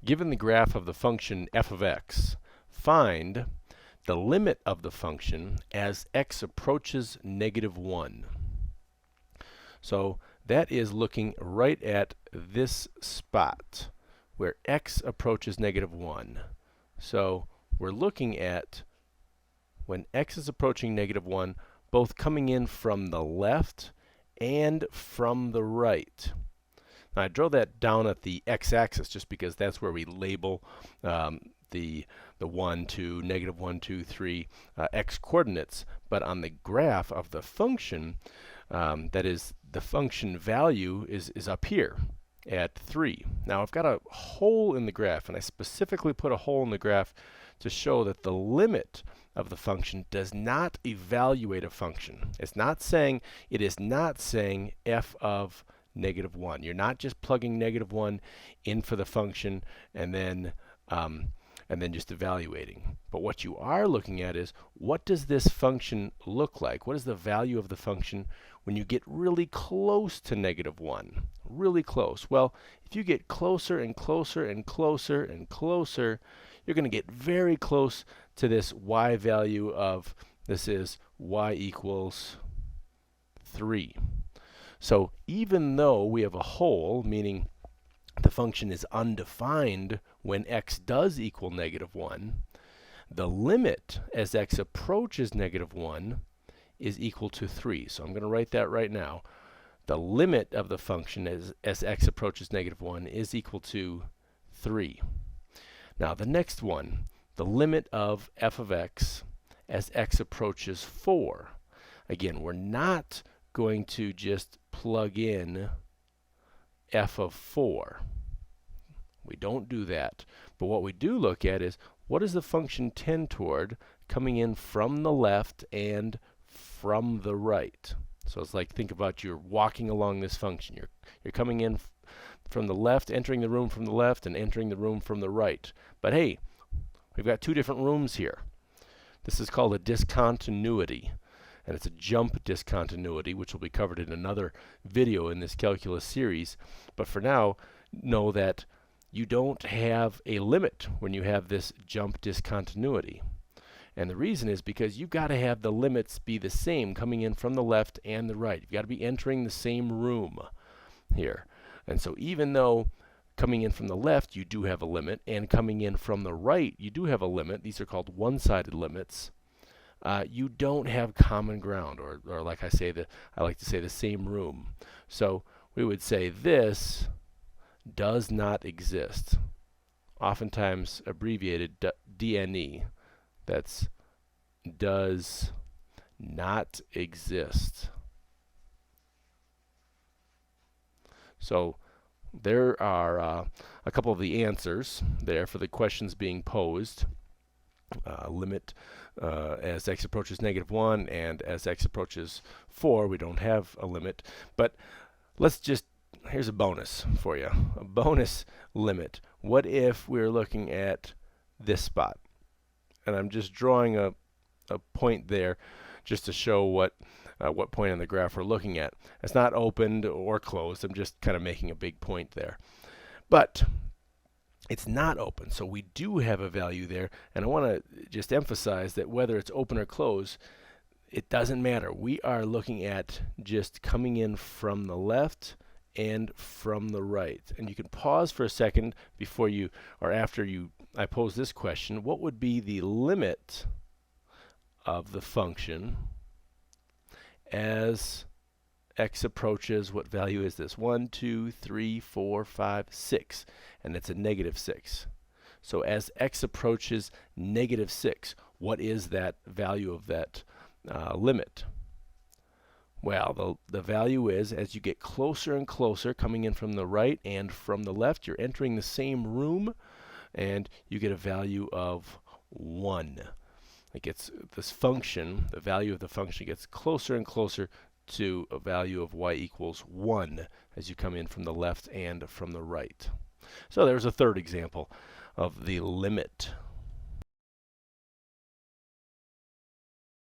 Given the graph of the function f of x, find the limit of the function as x approaches -1. So that is looking right at this spot where x approaches -1. So we're looking at when x is approaching -1, both coming in from the left and from the right. Now I draw that down at the x-axis just because that's where we label the 1, 2, -1, 2, 3 x coordinates. But on the graph of the function, that is, the function value is up here at 3. Now I've got a hole in the graph, and I specifically put a hole in the graph to show that the limit of the function does not evaluate a function. It is not saying f of -1. You're not just plugging -1 in for the function and then just evaluating. But what you are looking at is, what does this function look like? What is the value of the function when you get really close to -1? Really close. Well, if you get closer and closer and closer and closer, you're going to get very close to this y value of, this is y equals 3. So even though we have a hole, meaning the function is undefined when x does equal -1, the limit as x approaches -1 is equal to 3. So I'm going to write that right now. The limit of the function as x approaches -1 is equal to 3. Now the next one, the limit of f of x as x approaches 4. Again, we're not going to just plug in f of 4. We don't do that. But what we do look at is, what does the function tend toward coming in from the left and from the right? So it's like, think about, you're walking along this function. You're coming in from the left, entering the room from the left, and entering the room from the right. But hey, we've got two different rooms here. This is called a discontinuity, and it's a jump discontinuity, which will be covered in another video in this calculus series. But for now, know that you don't have a limit when you have this jump discontinuity. And the reason is because you've got to have the limits be the same coming in from the left and the right. You've got to be entering the same room here. And so even though coming in from the left you do have a limit, and coming in from the right you do have a limit, these are called one-sided limits, you don't have common ground, or like I like to say, the same room. So we would say this does not exist, oftentimes abbreviated DNE. That's does not exist. So there are a couple of the answers there for the questions being posed. Limit as x approaches -1, and as x approaches 4, we don't have a limit. But here's a bonus for you, a bonus limit. What if we're looking at this spot? And I'm just drawing a point there just to show what point on the graph we're looking at. It's not opened or closed. I'm just kind of making a big point there. But it's not open, so we do have a value there. And I want to just emphasize that whether it's open or closed, it doesn't matter. We are looking at just coming in from the left and from the right. And you can pause for a second before you, or after I pose this question. What would be the limit of the function as x approaches, what value is this? 1, 2, 3, 4, 5, 6. And it's a -6. So as x approaches -6, what is that value of that limit? Well, the value is, as you get closer and closer, coming in from the right and from the left, you're entering the same room, and you get a value of 1. It gets this function, the value of the function gets closer and closer to a value of y equals 1 as you come in from the left and from the right. So there's a third example of the limit